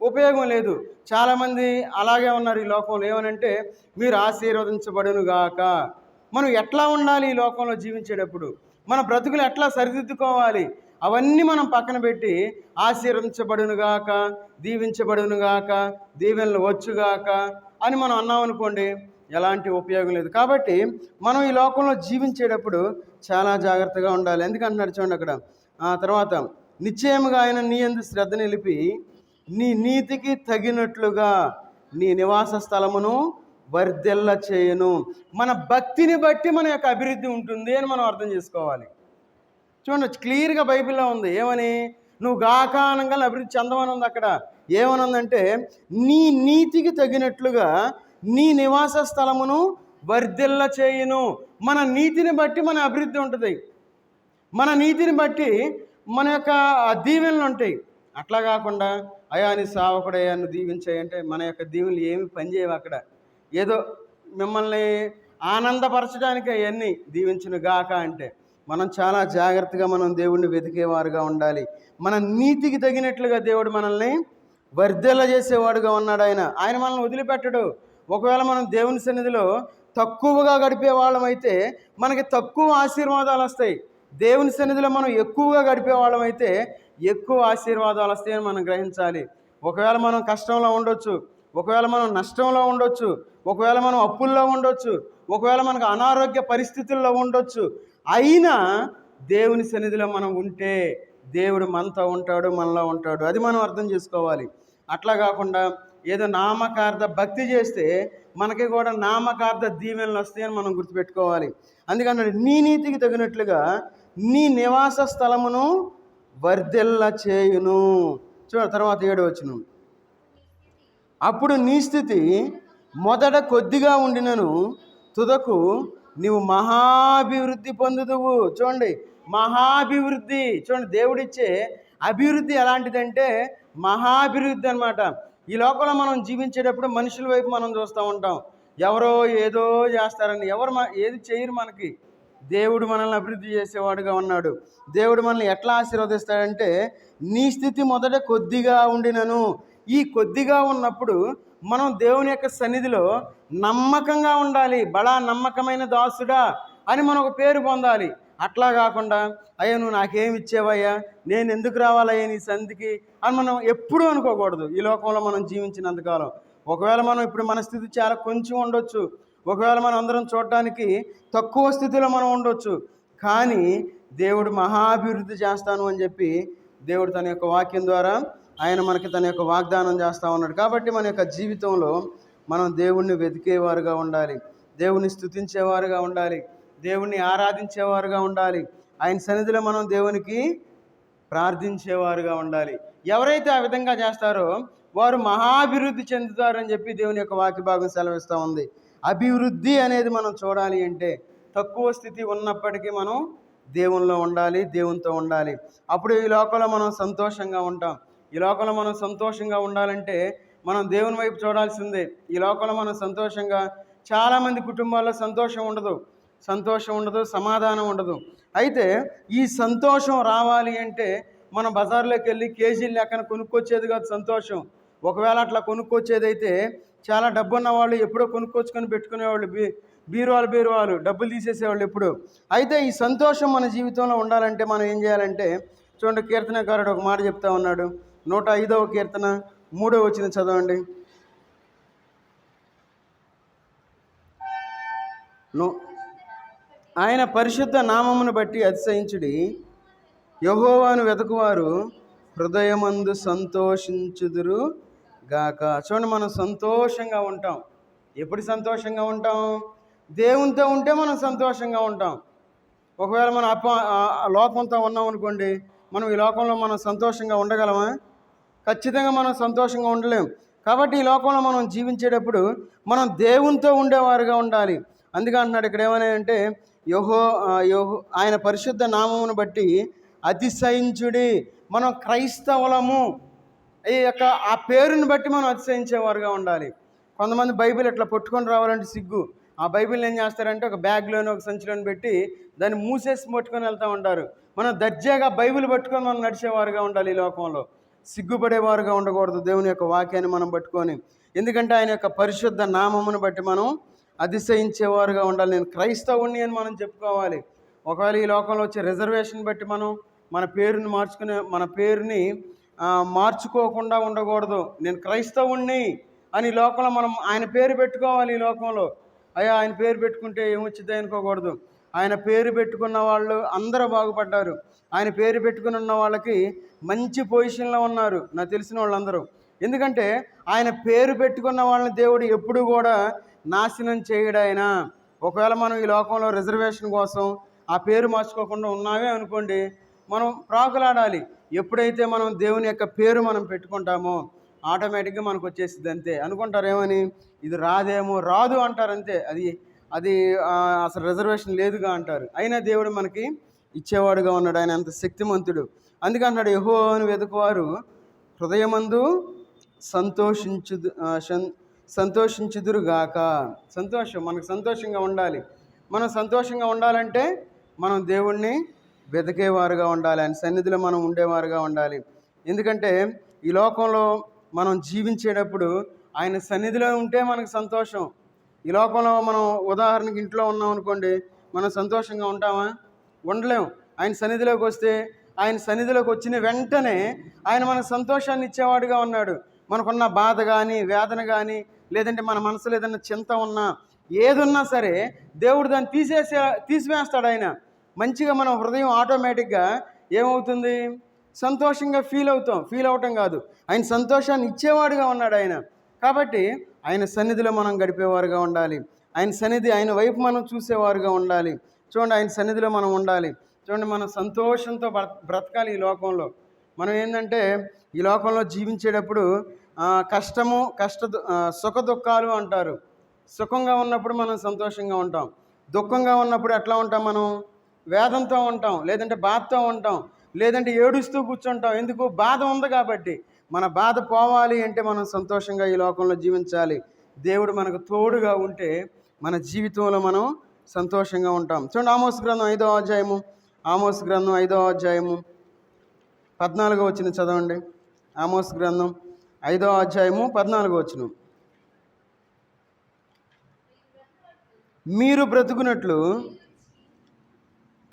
ఉపయోగం లేదు. చాలామంది అలాగే ఉన్నారు ఈ లోకంలో. ఏమనంటే మీరు ఆశీర్వదించబడును గాక. మనం ఎట్లా ఉండాలి ఈ లోకంలో జీవించేటప్పుడు, మన బ్రతుకులు ఎట్లా సరిదిద్దుకోవాలి, అవన్నీ మనం పక్కన పెట్టి ఆశీర్వదించబడునుగాక, దీవించబడునుగాక, దీవెనలు వచ్చుగాక అని మనం అన్నాం అనుకోండి, ఎలాంటి ఉపయోగం లేదు. కాబట్టి మనం ఈ లోకంలో జీవించేటప్పుడు చాలా జాగ్రత్తగా ఉండాలి. ఎందుకంటున్నాడు చూడండి అక్కడ తర్వాత, నిశ్చయముగా ఆయన నీ యందు శ్రద్ధ నిలిపి నీ నీతికి తగినట్లుగా నీ నివాస స్థలమును వర్ధిల్ల చేయను. మన భక్తిని బట్టి మన యొక్క అభివృద్ధి ఉంటుంది అని మనం అర్థం చేసుకోవాలి. చూడండి క్లియర్గా బైబిల్లో ఉంది. ఏమని? నువ్వు గాక అనగానే అభివృద్ధి చెందమని ఉంది అక్కడ. ఏమనుందంటే నీ నీతికి తగినట్లుగా నీ నివాస స్థలమును వర్ధిల్ల చేయును. మన నీతిని బట్టి మన అభివృద్ధి ఉంటుంది, మన నీతిని బట్టి మన యొక్క దీవెనలు ఉంటాయి. అట్లా కాకుండా అయా నీ సేవకుడయ్యా నువ్వు దీవించాయంటే మన యొక్క దీవెనలు ఏమి పనిచేయవు అక్కడ. ఏదో మిమ్మల్ని ఆనందపరచడానికి అవన్నీ దీవించును గాక అంటే. మనం చాలా జాగ్రత్తగా మనం దేవుడిని వెతికేవారుగా ఉండాలి. మన నీతికి తగినట్లుగా దేవుడు మనల్ని వర్ధిల్ల చేసేవాడుగా ఉన్నాడు. ఆయన మనల్ని వదిలిపెట్టడు. ఒకవేళ మనం దేవుని సన్నిధిలో తక్కువగా గడిపే వాళ్ళమైతే మనకి తక్కువ ఆశీర్వాదాలు వస్తాయి. దేవుని సన్నిధిలో మనం ఎక్కువగా గడిపే వాళ్ళమైతే ఎక్కువ ఆశీర్వాదాలు వస్తాయని మనం గ్రహించాలి. ఒకవేళ మనం కష్టంలో ఉండొచ్చు, ఒకవేళ మనం నష్టంలో ఉండొచ్చు, ఒకవేళ మనం అప్పుల్లో ఉండొచ్చు, ఒకవేళ మనకు అనారోగ్య పరిస్థితుల్లో ఉండొచ్చు, అయినా దేవుని సన్నిధిలో మనం ఉంటే దేవుడు మనతో ఉంటాడు, మనలో ఉంటాడు. అది మనం అర్థం చేసుకోవాలి. అట్లా కాకుండా ఏదో నామకార్థ భక్తి చేస్తే మనకి కూడా నామకార్థ దీవెనలు వస్తాయని మనం గుర్తుపెట్టుకోవాలి. అందుకని నీ నీతికి తగినట్లుగా నీ నివాస స్థలమును వర్ధిల్ల చేయును. చూడ తర్వాత 7వ వచనం, అప్పుడు నీ స్థితి మొదట కొద్దిగా ఉండినను తుదకు నీవు మహాభివృద్ధి పొందుదువు. చూడండి మహాభివృద్ధి. చూడండి దేవుడిచ్చే అభివృద్ధి ఎలాంటిదంటే మహాభివృద్ధి అనమాట. ఈ లోకంలో మనం జీవించేటప్పుడు మనుషుల వైపు మనం చూస్తూ ఉంటాం. ఎవరో ఏదో చేస్తారని, ఎవరు ఏది చేయరు మనకి. దేవుడు మనల్ని అభివృద్ధి చేసేవాడుగా ఉన్నాడు. దేవుడు మనల్ని ఎట్లా ఆశీర్వదిస్తాడంటే నీ స్థితి మొదట కొద్దిగా ఉండినను. ఈ కొద్దిగా ఉన్నప్పుడు మనం దేవుని యొక్క సన్నిధిలో నమ్మకంగా ఉండాలి. బడా నమ్మకమైన దాసుడా అని మనం ఒక పేరు పొందాలి. అట్లా కాకుండా అయ్యా నువ్వు నాకేమి ఇచ్చేవయ్యా, నేను ఎందుకు రావాలయ్యా నీ సన్నిధికి అని మనం ఎప్పుడూ అనుకోకూడదు. ఈ లోకంలో మనం జీవించినంతకాలం ఒకవేళ మనం ఇప్పుడు మన స్థితి చాలా కొంచెం ఉండొచ్చు, ఒకవేళ మనం అందరం చూడటానికి తక్కువ స్థితిలో మనం ఉండొచ్చు, కానీ దేవుడు మహాభివృద్ధి చేస్తాను అని చెప్పి దేవుడు తన యొక్క వాక్యం ద్వారా ఆయన మనకి తన యొక్క వాగ్దానం చేస్తూ ఉన్నాడు. కాబట్టి మన యొక్క జీవితంలో మనం దేవుణ్ణి వెతికేవారుగా ఉండాలి, దేవుణ్ణి స్తుతించేవారుగా ఉండాలి, దేవుణ్ణి ఆరాధించేవారుగా ఉండాలి, ఆయన సన్నిధిలో మనం దేవునికి ప్రార్థించేవారుగా ఉండాలి. ఎవరైతే ఆ విధంగా చేస్తారో వారు మహాభివృద్ధి చెందుతారని చెప్పి దేవుని యొక్క వాక్య భాగం సెలవిస్తూ ఉంది. అభివృద్ధి అనేది మనం చూడాలి అంటే తక్కువ స్థితి ఉన్నప్పటికీ మనం దేవునిలో ఉండాలి, దేవునితో ఉండాలి. అప్పుడు ఈ లోకంలో మనం సంతోషంగా ఉంటాం. ఈ లోకంలో మనం సంతోషంగా ఉండాలంటే మనం దేవుని వైపు చూడాల్సిందే. ఈ లోకంలో మనం సంతోషంగా, చాలామంది కుటుంబాల్లో సంతోషం ఉండదు, సమాధానం ఉండదు. అయితే ఈ సంతోషం రావాలి అంటే మనం బజార్లోకి వెళ్ళి కేజీలు లెక్కన కొనుక్కొచ్చేది కాదు సంతోషం. ఒకవేళ అట్లా కొనుక్కొచ్చేదైతే చాలా డబ్బు ఉన్న వాళ్ళు ఎప్పుడో కొనుక్కొచ్చుకొని పెట్టుకునేవాళ్ళు, బీరువాలు డబ్బులు తీసేసేవాళ్ళు ఎప్పుడు. అయితే ఈ సంతోషం మన జీవితంలో ఉండాలంటే మనం ఏం చేయాలంటే చూడండి, కీర్తనకారుడు ఒక మాట చెప్తా ఉన్నాడు. 105వ కీర్తన 3వ వచనం చదవండి. ఆయన పరిశుద్ధ నామమును బట్టి అతిశయించుడి, యెహోవాను వెతుకువారు హృదయమందు సంతోషించుదురు గాక. చూడండి మనం సంతోషంగా ఉంటాం. ఎప్పుడు సంతోషంగా ఉంటాం? దేవునితో ఉంటే మనం సంతోషంగా ఉంటాం. ఒకవేళ మనం లోకంతో ఉన్నాం అనుకోండి, మనం ఈ లోకంలో మనం సంతోషంగా ఉండగలమా? ఖచ్చితంగా మనం సంతోషంగా ఉండలేం. కాబట్టి ఈ లోకంలో మనం జీవించేటప్పుడు మనం దేవునితో ఉండేవారుగా ఉండాలి. అందుకే అంటున్నాడు ఇక్కడ ఏమని అంటే ఆయన పరిశుద్ధ నామమును బట్టి అతిశయించుడి. మనం క్రైస్తవులము ఈ యొక్క ఆ పేరుని బట్టి మనం అతిశయించేవారుగా ఉండాలి. కొంతమంది బైబిల్ ఇట్లా పట్టుకొని రావాలంటే సిగ్గు. ఆ బైబిల్ని ఏం చేస్తారంటే ఒక బ్యాగ్లోనే ఒక సంచిలోని పెట్టి దాన్ని మూసేసి పట్టుకొని వెళ్తూ ఉంటారు. మనం దర్జాగా బైబిల్ పట్టుకొని మనం నడిచేవారుగా ఉండాలి. ఈ లోకంలో సిగ్గుపడేవారుగా ఉండకూడదు. దేవుని యొక్క వాక్యాన్ని మనం పట్టుకొని, ఎందుకంటే ఆయన యొక్క పరిశుద్ధ నామమును బట్టి మనం అతిశయించేవారుగా ఉండాలి. నేను క్రైస్తవుణ్ణి అని మనం చెప్పుకోవాలి. ఒకవేళ ఈ లోకంలో వచ్చే రిజర్వేషన్ బట్టి మనం మన పేరుని మార్చుకోకుండా ఉండకూడదు. నేను క్రైస్తవుణ్ణి అని లోకంలో మనం ఆయన పేరు పెట్టుకోవాలి. ఈ లోకంలో అయ్యా ఆయన పేరు పెట్టుకుంటే ఏమొచ్చింది అనుకోకూడదు. ఆయన పేరు పెట్టుకున్న వాళ్ళు అందరూ బాగుపడ్డారు. ఆయన పేరు పెట్టుకుని ఉన్న వాళ్ళకి మంచి పొజిషన్లో ఉన్నారు, నాకు తెలిసిన వాళ్ళందరూ. ఎందుకంటే ఆయన పేరు పెట్టుకున్న వాళ్ళని దేవుడు ఎప్పుడు కూడా నాశనం చేయడు ఆయన. ఒకవేళ మనం ఈ లోకంలో రిజర్వేషన్ కోసం ఆ పేరు మార్చుకోకుండా ఉన్నామే అనుకోండి, మనం ప్రాకులాడాలి. ఎప్పుడైతే మనం దేవుని యొక్క పేరు మనం పెట్టుకుంటామో ఆటోమేటిక్గా మనకు వచ్చేసింది. అంతే అనుకుంటారు, ఏమని ఇది రాదు అంటారు. అంతే, అది అసలు రిజర్వేషన్ లేదుగా అంటారు. అయినా దేవుడు మనకి ఇచ్చేవాడుగా ఉన్నాడు. ఆయన అంత శక్తిమంతుడు. అందుకే అన్నాడు, యెహోవాను వెతుకువారు హృదయమందు సంతోషించుదురుగాక. మనకు సంతోషంగా ఉండాలి. మనం సంతోషంగా ఉండాలంటే మనం దేవుణ్ణి వెతికేవారుగా ఉండాలి. ఆయన సన్నిధిలో మనం ఉండేవారుగా ఉండాలి. ఎందుకంటే ఈ లోకంలో మనం జీవించేటప్పుడు ఆయన సన్నిధిలో ఉంటే మనకు సంతోషం. ఈ లోకంలో మనం ఉదాహరణకి ఇంట్లో ఉన్నాం అనుకోండి, మనం సంతోషంగా ఉంటామా? ఉండలేం. ఆయన సన్నిధిలోకి వస్తే, ఆయన సన్నిధిలోకి వచ్చిన వెంటనే ఆయన మనకు సంతోషాన్ని ఇచ్చేవాడుగా ఉన్నాడు. మనకున్న బాధ కానీ, వేదన కానీ, లేదంటే మన మనసులో ఏదైనా చింత ఉన్నా, ఏదున్నా సరే దేవుడు దాన్ని తీసివేస్తాడు. ఆయన మంచిగా మన హృదయం ఆటోమేటిక్గా ఏమవుతుంది? సంతోషంగా ఫీల్ అవటం కాదు, ఆయన సంతోషాన్ని ఇచ్చేవాడుగా ఉన్నాడు ఆయన. కాబట్టి ఆయన సన్నిధిలో మనం గడిపేవారుగా ఉండాలి. ఆయన వైపు మనం చూసేవారుగా ఉండాలి. చూడండి, ఆయన సన్నిధిలో మనం ఉండాలి. చూడండి, మనం సంతోషంతో బ్రతకాలి. ఈ లోకంలో మనం ఏంటంటే ఈ లోకంలో జీవించేటప్పుడు సుఖ దుఃఖాలు అంటారు. సుఖంగా ఉన్నప్పుడు మనం సంతోషంగా ఉంటాం, దుఃఖంగా ఉన్నప్పుడు ఎట్లా ఉంటాం? మనం వేదంతో ఉంటాం, లేదంటే బాధతో ఉంటాం, లేదంటే ఏడుస్తూ కూర్చుంటాం. ఎందుకు? బాధ ఉంది కాబట్టి. మన బాధ పోవాలి అంటే మనం సంతోషంగా ఈ లోకంలో జీవించాలి. దేవుడు మనకు తోడుగా ఉంటే మన జీవితంలో మనం సంతోషంగా ఉంటాం. చూడండి, ఆమోస్ గ్రంథం 5వ అధ్యాయము 14వ వచనం చదవండి. ఆమోస్ గ్రంథం 5వ అధ్యాయము 14వ వచనం. మీరు బ్రతుకున్నట్లు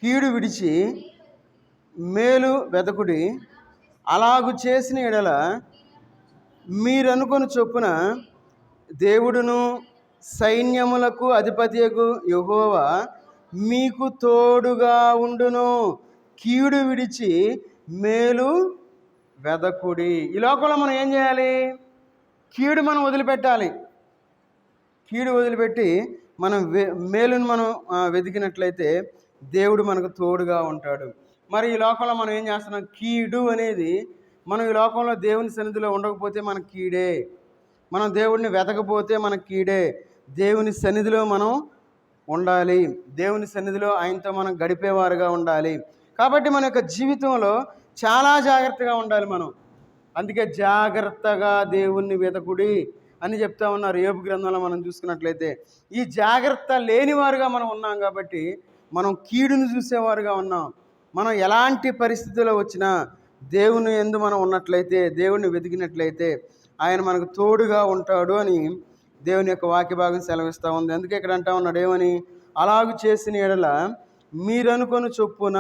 కీడు విడిచి మేలు వెతకుడి, అలాగు చేసిన ఎడల మీరనుకొని చొప్పున దేవుడును సైన్యములకు అధిపతియగు యెహోవా మీకు తోడుగా ఉండును. కీడు విడిచి మేలు వెదకుడి. ఈ లోకంలో మనం ఏం చేయాలి? కీడు మనం వదిలిపెట్టాలి. కీడు వదిలిపెట్టి మనం మేలును మనం వెతికినట్లయితే దేవుడు మనకు తోడుగా ఉంటాడు. మరి ఈ లోకంలో మనం ఏం చేస్తున్నాం? కీడు అనేది, మనం ఈ లోకంలో దేవుని సన్నిధిలో ఉండకపోతే మనకు కీడే. మనం దేవుడిని వెతకపోతే మనకు కీడే. దేవుని సన్నిధిలో మనం ఉండాలి. దేవుని సన్నిధిలో ఆయనతో మనం గడిపేవారుగా ఉండాలి. కాబట్టి మన యొక్క జీవితంలో చాలా జాగ్రత్తగా ఉండాలి మనం. అందుకే జాగ్రత్తగా దేవుణ్ణి వెతకుడి అని చెప్తా ఉన్నారు యోబు గ్రంథంలో మనం చూసుకున్నట్లయితే. ఈ జాగ్రత్త లేనివారుగా మనం ఉన్నాం కాబట్టి మనం కీడును చూసేవారుగా ఉన్నాం. మనం ఎలాంటి పరిస్థితుల్లో వచ్చినా దేవుని యందు మనం ఉన్నట్లయితే, దేవుణ్ణి వెతికినట్లయితే ఆయన మనకు తోడుగా ఉంటాడు అని దేవుని యొక్క వాక్య భాగం సెలవిస్తూ ఉంది. అందుకే ఇక్కడ అంటా ఉన్నాడు, ఏమని? అలాగు చేసిన ఎడల మీరు అనుకొని చొప్పున.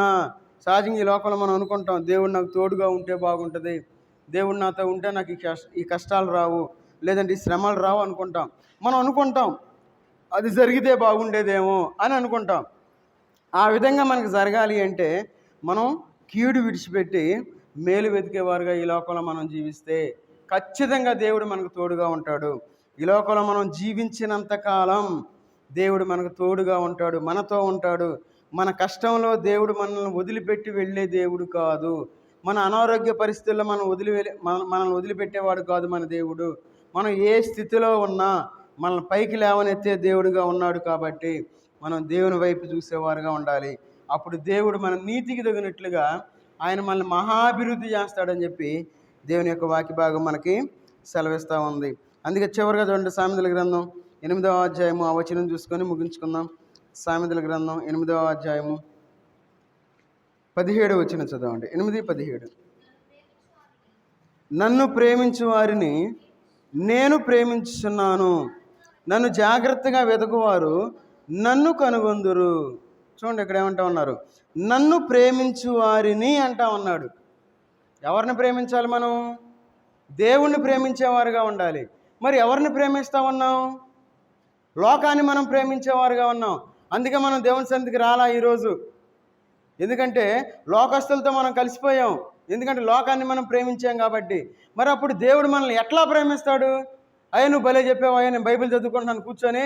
సహజంగా ఈ లోకంలో మనం అనుకుంటాం, దేవుడు నాకు తోడుగా ఉంటే బాగుంటుంది, దేవుడు నాతో ఉంటే నాకు ఈ కష్టాలు రావు, లేదంటే ఈ శ్రమలు రావు అనుకుంటాం. మనం అనుకుంటాం అది జరిగితే బాగుండేదేమో అని అనుకుంటాం. ఆ విధంగా మనకు జరగాలి అంటే మనం కీడు విడిచిపెట్టి మేలు వెతికేవారుగా ఈ లోకంలో మనం జీవిస్తే ఖచ్చితంగా దేవుడు మనకు తోడుగా ఉంటాడు. ఈ లోకంలో మనం జీవించినంతకాలం దేవుడు మనకు తోడుగా ఉంటాడు, మనతో ఉంటాడు. మన కష్టంలో దేవుడు మనల్ని వదిలిపెట్టి వెళ్ళే దేవుడు కాదు. మన అనారోగ్య పరిస్థితుల్లో మనల్ని వదిలిపెట్టేవాడు కాదు మన దేవుడు. మనం ఏ స్థితిలో ఉన్నా మనల్ని పైకి లేవనెత్తే దేవుడిగా ఉన్నాడు కాబట్టి మనం దేవుని వైపు చూసేవారుగా ఉండాలి. అప్పుడు దేవుడు మన నీతికి తగినట్లుగా ఆయన మనల్ని మహాభివృద్ధి చేస్తాడని చెప్పి దేవుని యొక్క వాక్య భాగం మనకి సెలవిస్తూ ఉంది. అందుకే చివరిగా చూడండి, సామెతల గ్రంథం 8వ అధ్యాయము ఆ వచనం చూసుకొని ముగించుకుందాం. సామెతల గ్రంథం 8వ అధ్యాయము 17వ వచనం చదవండి. 8:17. నన్ను ప్రేమించు వారిని నేను ప్రేమించుచున్నాను, నన్ను జాగ్రత్తగా వెతుకువారు నన్ను కనుగొందురు. చూడండి ఇక్కడ ఏమంటా ఉన్నారు, నన్ను ప్రేమించు వారిని అంటా ఉన్నాడు. ఎవరిని ప్రేమించాలి మనం? దేవుణ్ణి ప్రేమించేవారుగా ఉండాలి. మరి ఎవరిని ప్రేమిస్తూ ఉన్నాం? లోకాన్ని మనం ప్రేమించేవారుగా ఉన్నాం. అందుకే మనం దేవుని సన్నిధికి రాలా ఈరోజు. ఎందుకంటే లోకస్తులతో మనం కలిసిపోయాం. ఎందుకంటే లోకాన్ని మనం ప్రేమించాం కాబట్టి. మరి అప్పుడు దేవుడు మనల్ని ఎట్లా ప్రేమిస్తాడు? అయ్యా నువ్వు భలే చెప్పావు, అయ్యా నేను బైబిల్ చదువుకుంటున్నాను కూర్చొని,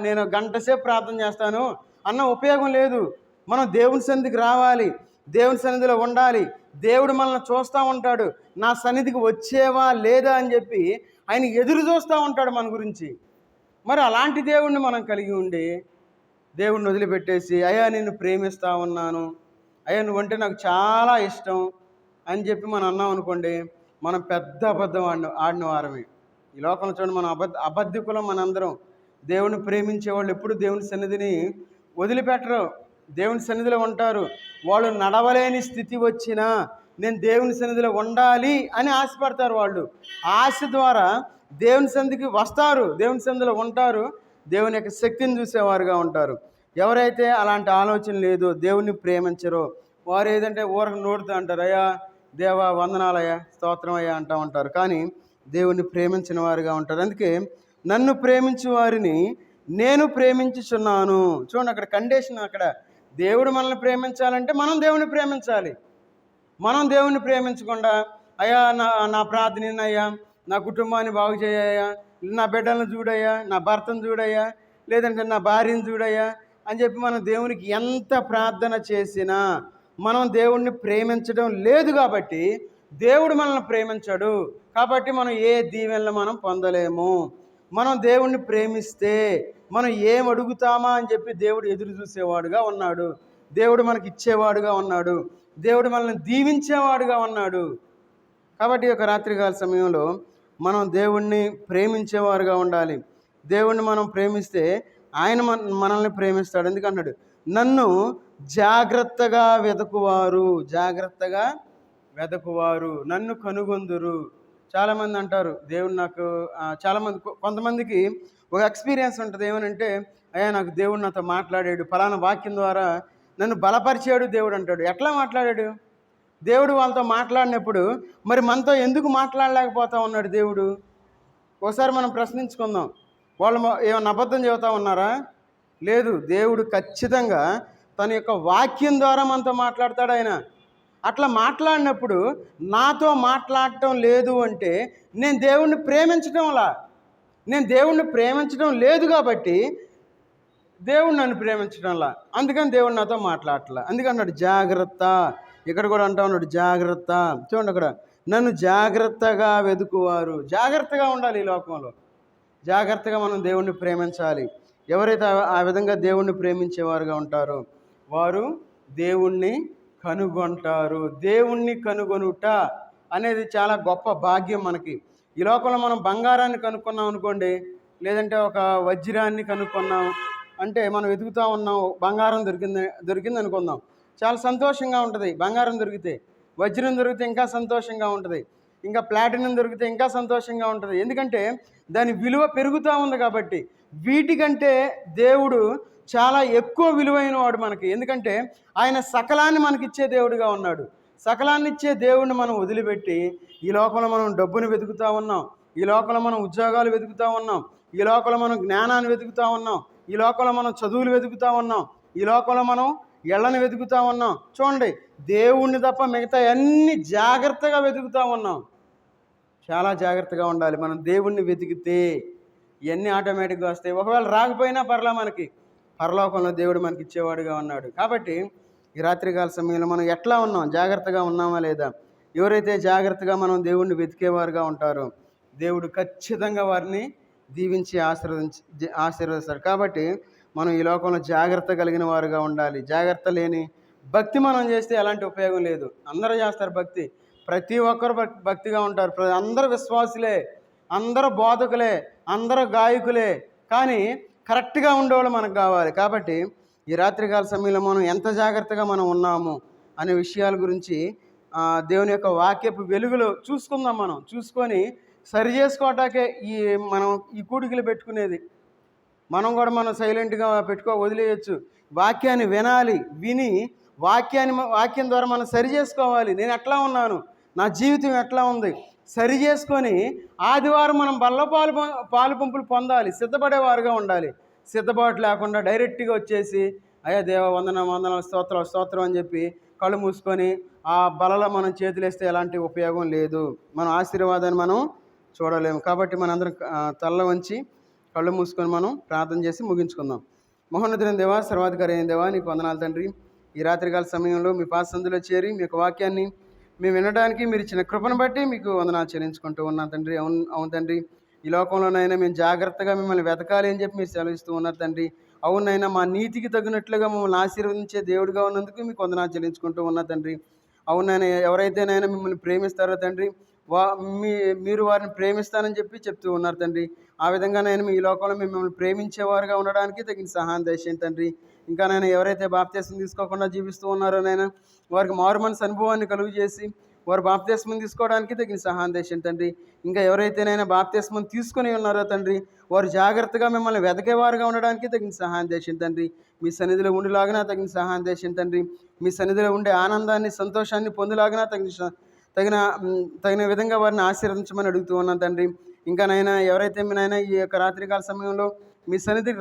నేను గంట సేపు ప్రార్థన చేస్తాను అన్న ఉపయోగం లేదు. మనం దేవుని సన్నిధికి రావాలి, దేవుని సన్నిధిలో ఉండాలి. దేవుడు మనల్ని చూస్తూ ఉంటాడు, నా సన్నిధికి వచ్చేవా లేదా అని చెప్పి ఆయన ఎదురు చూస్తూ ఉంటాడు మన గురించి. మరి అలాంటి దేవుణ్ణి మనం కలిగి ఉండి దేవుణ్ణి వదిలిపెట్టేసి అయ్యా నిన్ను ప్రేమిస్తూ ఉన్నాను, అయ్యా నువ్వంటే నాకు చాలా ఇష్టం అని చెప్పి మనం అన్నాం అనుకోండి, మనం పెద్ద అబద్ధం ఆడిన వారమే. ఈ లోకంలో చూడండి, మనం అబద్ధికులం. మనందరం దేవుని ప్రేమించేవాళ్ళు ఎప్పుడు దేవుని సన్నిధిని వదిలిపెట్టరు, దేవుని సన్నిధిలో ఉంటారు. వాళ్ళు నడవలేని స్థితి వచ్చినా నేను దేవుని సన్నిధిలో ఉండాలి అని ఆశపడతారు. వాళ్ళు ఆశ ద్వారా దేవుని సన్నిధికి వస్తారు, దేవుని సన్నిధిలో ఉంటారు, దేవుని యొక్క శక్తిని చూసేవారుగా ఉంటారు. ఎవరైతే అలాంటి ఆలోచన లేదో, దేవుణ్ణి ప్రేమించరో, వారు ఏదంటే ఊరకు నోడుతూ అంటారు, అయ్యా దేవా వందనాలయ్యా స్తోత్రం అయ్యా అంటూ ఉంటారు, కానీ దేవుణ్ణి ప్రేమించిన వారుగా ఉంటారు. అందుకే నన్ను ప్రేమించు వారిని నేను ప్రేమించుచున్నాను. చూడండి అక్కడ కండిషన్, అక్కడ దేవుడు మనల్ని ప్రేమించాలంటే మనం దేవుని ప్రేమించాలి. మనం దేవుణ్ణి ప్రేమించకుండా అయ్యా నా ప్రార్థన అయ్యా, నా కుటుంబాన్ని బాగు చేయయ్యా, నా బిడ్డలను చూడయ్యా, నా భర్తను చూడయ్యా, లేదంటే నా భార్యను చూడయ్యా అని చెప్పి మనం దేవునికి ఎంత ప్రార్థన చేసినా మనం దేవుణ్ణి ప్రేమించడం లేదు. కాబట్టి దేవుడు మనల్ని ప్రేమించాడు కాబట్టి మనం ఏ దీవెనలు మనం పొందలేము. మనం దేవుణ్ణి ప్రేమిస్తే మనం ఏం అడుగుతామా అని చెప్పి దేవుడు ఎదురు చూసేవాడుగా ఉన్నాడు, దేవుడు మనకి ఇచ్చేవాడుగా ఉన్నాడు, దేవుడు మనల్ని దీవించేవాడుగా ఉన్నాడు. కాబట్టి ఒక రాత్రికాల సమయంలో మనం దేవుణ్ణి ప్రేమించేవారుగా ఉండాలి. దేవుణ్ణి మనం ప్రేమిస్తే ఆయన మనల్ని ప్రేమిస్తాడు. ఎందుకన్నాడు, నన్ను జాగ్రత్తగా వెదకువారు నన్ను కనుగొందురు. చాలామంది అంటారు దేవుడు నాకు, కొంతమందికి ఒక ఎక్స్పీరియన్స్ ఉంటుంది. ఏమనంటే అయ్యా నాకు దేవుడు నాతో మాట్లాడాడు, ఫలానా వాక్యం ద్వారా నన్ను బలపరిచాడు దేవుడు అంటాడు. ఎట్లా మాట్లాడాడు? దేవుడు వాళ్ళతో మాట్లాడినప్పుడు మరి మనతో ఎందుకు మాట్లాడలేకపోతా ఉన్నాడు దేవుడు? ఒకసారి మనం ప్రశ్నించుకుందాం. వాళ్ళు ఏమైనా అబద్ధం చెబుతా ఉన్నారా? లేదు. దేవుడు ఖచ్చితంగా తన యొక్క వాక్యం ద్వారా మనతో మాట్లాడతాడు ఆయన. అట్లా మాట్లాడినప్పుడు నాతో మాట్లాడటం లేదు అంటే నేను దేవుణ్ణి ప్రేమించడం లేదు కాబట్టి దేవుడు నన్ను ప్రేమించడంలా, అందుకని దేవుడు నాతో మాట్లాడట్లా. అందుకన్నాడు జాగ్రత్త. ఇక్కడ కూడా అంటా ఉన్నాడు జాగ్రత్త. చూడండి అక్కడ, నన్ను జాగ్రత్తగా వెతుకువారు. జాగ్రత్తగా ఉండాలి ఈ లోకంలో, జాగ్రత్తగా మనం దేవుణ్ణి ప్రేమించాలి. ఎవరైతే ఆ విధంగా దేవుణ్ణి ప్రేమించేవారుగా ఉంటారో వారు దేవుణ్ణి కనుగొంటారు. దేవుణ్ణి కనుగొనుట అనేది చాలా గొప్ప భాగ్యం మనకి. ఈ లోకంలో మనం బంగారాన్ని కనుక్కున్నాం అనుకోండి, లేదంటే ఒక వజ్రాన్ని కనుక్కున్నాం అంటే మనం వెతుకుతూ ఉన్నాం, బంగారం దొరికింది అనుకుందాం, చాలా సంతోషంగా ఉంటుంది. బంగారం దొరికితే, వజ్రం దొరికితే ఇంకా సంతోషంగా ఉంటుంది, ఇంకా ప్లాటినం దొరికితే ఇంకా సంతోషంగా ఉంటుంది. ఎందుకంటే దాని విలువ పెరుగుతూ ఉంది కాబట్టి. వీటికంటే దేవుడు చాలా ఎక్కువ విలువైన వాడు మనకి. ఎందుకంటే ఆయన సకలాన్ని మనకిచ్చే దేవుడిగా ఉన్నాడు. సకలాన్ని ఇచ్చే దేవుడిని మనం వదిలిపెట్టి ఈ లోకంలో మనం డబ్బుని వెతుకుతూ ఉన్నాం, ఈ లోకంలో మనం ఉద్యోగాలు వెతుకుతూ ఉన్నాం, ఈ లోకంలో మనం జ్ఞానాన్ని వెతుకుతూ ఉన్నాం, ఈ లోకంలో మనం చదువులు వెతుకుతూ ఉన్నాం, ఈ లోకంలో మనం ఎళ్ళని వెతుకుతూ ఉన్నాం. చూడండి, దేవుణ్ణి తప్ప మిగతా అన్ని జాగ్రత్తగా వెతుకుతూ ఉన్నాం. చాలా జాగ్రత్తగా ఉండాలి. మనం దేవుణ్ణి వెతికితే ఇవన్నీ ఆటోమేటిక్గా వస్తాయి. ఒకవేళ రాకపోయినా పర్లా, మనకి పరలోకంలో దేవుడు మనకి ఇచ్చేవాడుగా ఉన్నాడు. కాబట్టి ఈ రాత్రికాల సమయంలో మనం ఎట్లా ఉన్నాం? జాగ్రత్తగా ఉన్నామా లేదా? ఎవరైతే జాగ్రత్తగా మనం దేవుణ్ణి వెతికేవారుగా ఉంటారో దేవుడు ఖచ్చితంగా వారిని దీవించి ఆశీర్వదిస్తాడు. కాబట్టి మనం ఈ లోకంలో జాగ్రత్త కలిగిన వారుగా ఉండాలి. జాగ్రత్త లేని భక్తి మనం చేస్తే ఎలాంటి ఉపయోగం లేదు. అందరూ చేస్తారు భక్తి, ప్రతి ఒక్కరు భక్తిగా ఉంటారు, అందరూ విశ్వాసులే, అందరూ బోధకులే, అందరూ గాయకులే, కానీ కరెక్ట్గా ఉండేవాళ్ళు మనకు కావాలి. కాబట్టి ఈ రాత్రికాల సమయంలో మనం ఎంత జాగ్రత్తగా మనం ఉన్నాము అనే విషయాల గురించి దేవుని యొక్క వాక్యపు వెలుగులో చూసుకుందాం. మనం చూసుకొని సరి చేసుకోవటాకే మనం ఈ కూడికలు పెట్టుకునేది. మనం సైలెంట్గా వదిలేయచ్చు. వాక్యాన్ని వినాలి, విని వాక్యం ద్వారా మనం సరి చేసుకోవాలి. నేను ఎట్లా ఉన్నాను, నా జీవితం ఎట్లా ఉంది, సరి చేసుకొని ఆదివారం మనం బల్ల పాలు పంపులు పొందాలి. సిద్ధపడేవారుగా ఉండాలి. సిద్ధపాటు లేకుండా డైరెక్ట్గా వచ్చేసి అయ్యా దేవ వందనం స్తోత్రం అని చెప్పి కళ్ళు మూసుకొని ఆ బలలో మనం చేతులేస్తే ఎలాంటి ఉపయోగం లేదు. మన ఆశీర్వాదాన్ని మనం చూడలేము. కాబట్టి మనందరం తల్ల వంచి కళ్ళు మూసుకొని మనం ప్రార్థన చేసి ముగించుకుందాం. మహోన్నతుడైన దేవా, సర్వాధికారి అయిన దేవా, నీకు వందనాలు తండ్రి. ఈ రాత్రికాల సమయంలో మీ పాసందులో చేరి మీ యొక్క వాక్యాన్ని మేము వినడానికి మీరు ఇచ్చిన కృపను బట్టి మీకు వందనాలు చెల్లించుకుంటూ ఉన్నాను తండ్రి. అవును తండ్రి, ఈ లోకంలోనైనా మేము జాగ్రత్తగా మిమ్మల్ని వెతకాలి అని చెప్పి మీరు సెలవిస్తూ ఉన్నారు తండ్రి. అవునైనా మా నీతికి తగినట్లుగా మమ్మల్ని ఆశీర్వదించే దేవుడిగా ఉన్నందుకు మీకు వందనాలు చెల్లించుకుంటూ ఉన్నా తండ్రి. అవునైనా ఎవరైతేనైనా మిమ్మల్ని ప్రేమిస్తారో తండ్రి, మీరు వారిని ప్రేమిస్తానని చెప్తూ ఉన్నారు తండ్రి. ఆ విధంగా నేను ఈ లోకంలో మిమ్మల్ని ప్రేమించేవారుగా ఉండడానికి తగిన సహాయం దయచేయండి తండ్రి. ఇంకా నేను ఎవరైతే బాప్తిస్మం తీసుకోకుండా జీవిస్తూ ఉన్నారో నైనా వారికి మారుమనసు అనుభవాన్ని కలుగు చేసి వారు బాప్తిస్మం తీసుకోవడానికి తగిన సహాయం దయచేయండి తండ్రి. ఇంకా ఎవరైతేనైనా బాప్తిస్మం తీసుకుని ఉన్నారో తండ్రి, వారు జాగ్రత్తగా మిమ్మల్ని వెతకేవారుగా ఉండడానికి తగిన సహాయం దయచేయండి తండ్రి. మీ సన్నిధిలో ఉండిలాగినా తగిన సహాయం దయచేయండి తండ్రి. మీ సన్నిధిలో ఉండే ఆనందాన్ని, సంతోషాన్ని పొందులాగినా తగిన విధంగా వారిని ఆశీర్వదించమని అడుగుతూ ఉన్నాను తండ్రి. ఇంకా నైనా ఎవరైతే మీనైనా ఈ యొక్క రాత్రికాల సమయంలో మీ సన్నిధికి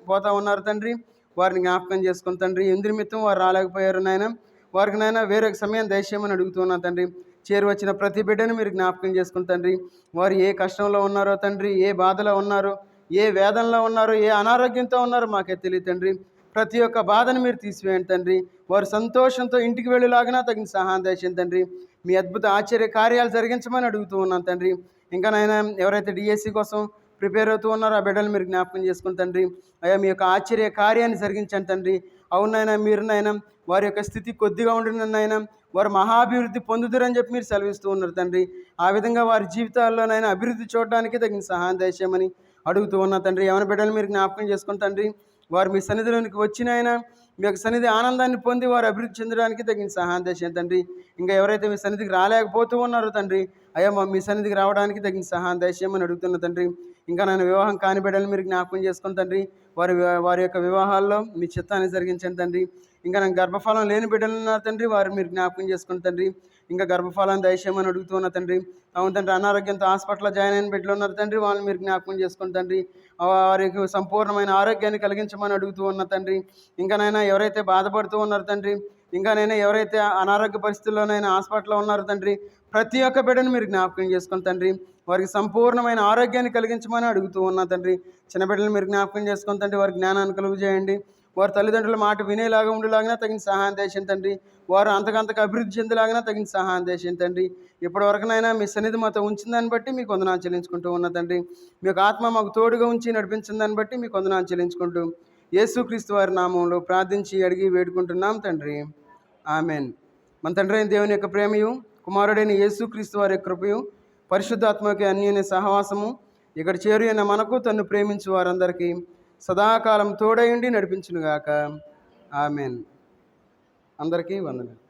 పోతా ఉన్నారు తండ్రి, వారిని జ్ఞాపకం చేసుకుని తండ్రి. ఎందు నిమిత్తం వారు రాలేకపోయారు నాయన, వారికి నైనా వేరే సమయం దయచేయమని అడుగుతున్నాను తండ్రి. చేరువచ్చిన ప్రతి బిడ్డను మీరు జ్ఞాపకం చేసుకుని తండ్రి. వారు ఏ కష్టంలో ఉన్నారో తండ్రి, ఏ బాధలో ఉన్నారో, ఏ వేదనలో ఉన్నారో, ఏ అనారోగ్యంతో ఉన్నారో మాకే తెలియదు తండ్రి. ప్రతి ఒక్క బాధను మీరు తీసివేయండి తండ్రి. వారు సంతోషంతో ఇంటికి వెళ్ళేలాగినా తగిన సహాయం దయచేయండి తండ్రి. మీ అద్భుత ఆశ్చర్య కార్యాలు జరిగించమని అడుగుతూ ఉన్నాను తండ్రి. ఇంకా నాయన ఎవరైతే డిఎస్సి కోసం ప్రిపేర్ అవుతూ ఉన్నారో ఆ బిడ్డలు మీరు జ్ఞాపకం చేసుకుని తండ్రి. అయ్యా మీ యొక్క ఆశ్చర్య కార్యాన్ని జరిగించండి తండ్రి. అవునైనా మీరునైనా వారి యొక్క స్థితి కొద్దిగా ఉండినైనా వారు మహాభివృద్ధి పొందుతారని చెప్పి మీరు సెలవిస్తూ ఉన్నారు తండ్రి. ఆ విధంగా వారి జీవితాల్లోనైనా అభివృద్ధి చూడడానికి తగిన సహాయం దయచేయమని అడుగుతూ ఉన్నా తండ్రి. ఎవరి బిడ్డలు మీరు జ్ఞాపకం చేసుకుని తండ్రి. వారు మీ సన్నిధిలోనికి వచ్చినైనా మీ యొక్క సన్నిధి ఆనందాన్ని పొంది వారు అభివృద్ధి చెందడానికి తగిన సహాయం దయచేయండి తండ్రి. ఇంకా ఎవరైతే మీ సన్నిధికి రాలేకపోతూ ఉన్నారో తండ్రి, అయ్యా మీ సన్నిధికి రావడానికి తగిన సహాయం దయచేయమని అడుగుతున్న తండ్రి. ఇంకా నన్ను వివాహం కాని బిడ్డలు మీరు జ్ఞాపకం చేసుకుని తండ్రి. వారి యొక్క వివాహాల్లో మీ చిత్తాన్ని జరిగించండి తండ్రి. ఇంకా నాకు గర్భఫలం లేని బిడ్డలు ఉన్నారు తండ్రి, వారు మీరు జ్ఞాపకం చేసుకుని తండ్రి. ఇంకా గర్భఫలాన్ని దయచేయమని అడుగుతున్న తండ్రి. అవును తండ్రి, అనారోగ్యంతో హాస్పిటల్లో జాయిన్ అయిన బిడ్డలు ఉన్నారు తండ్రి, వాళ్ళని మీరు జ్ఞాపకం చేసుకుని తండ్రి. వారికి సంపూర్ణమైన ఆరోగ్యాన్ని కలిగించమని అడుగుతూ ఉన్న తండ్రి. ఇంకానైనా ఎవరైతే బాధపడుతూ ఉన్నారు తండ్రి, ఇంకానైనా ఎవరైతే అనారోగ్య పరిస్థితుల్లోనైనా హాస్పిటల్లో ఉన్నారు తండ్రి, ప్రతి ఒక్క బిడ్డను మీరు జ్ఞాపకం చేసుకుని తండ్రి. వారికి సంపూర్ణమైన ఆరోగ్యాన్ని కలిగించమని అడుగుతూ ఉన్నా తండ్రి. చిన్న బిడ్డలు మీరు జ్ఞాపకం చేసుకుని తండ్రి, వారి జ్ఞానాన్ని కలుగు చేయండి. వారి తల్లిదండ్రుల మాట వినేలాగా ఉండేలాగినా తగిన సహాయం దయచేయండి తండ్రి. వారు అంతకంతకు అభివృద్ధి చెందేలాగినా తగిన సహాయం దయచేయండి తండ్రి. ఇప్పటివరకునైనా మీ సన్నిధి మాతో ఉంచిందాన్ని బట్టి మీకు వందనాలు చెల్లించుకుంటూ ఉన్న తండ్రి. మీ యొక్క ఆత్మ మాకు తోడుగా ఉంచి నడిపించిన దాన్ని బట్టి మీకు వందనాలు చెల్లించుకుంటూ యేసుక్రీస్తు వారి నామంలో ప్రార్థించి అడిగి వేడుకుంటున్నాం తండ్రి. ఆమెన్. మన తండ్రి అయిన దేవుని యొక్క ప్రేమయు, కుమారుడైన యేసుక్రీస్తు వారి యొక్క కృపయు, పరిశుద్ధాత్మకి అన్యోన్య సహవాసము ఇక్కడ చేరిన మనకు తన్ను ప్రేమించు వారందరికీ సదాకాలం తోడయుండి నడిపించునుగాక. ఆమెన్. అందరికీ వందనాలు.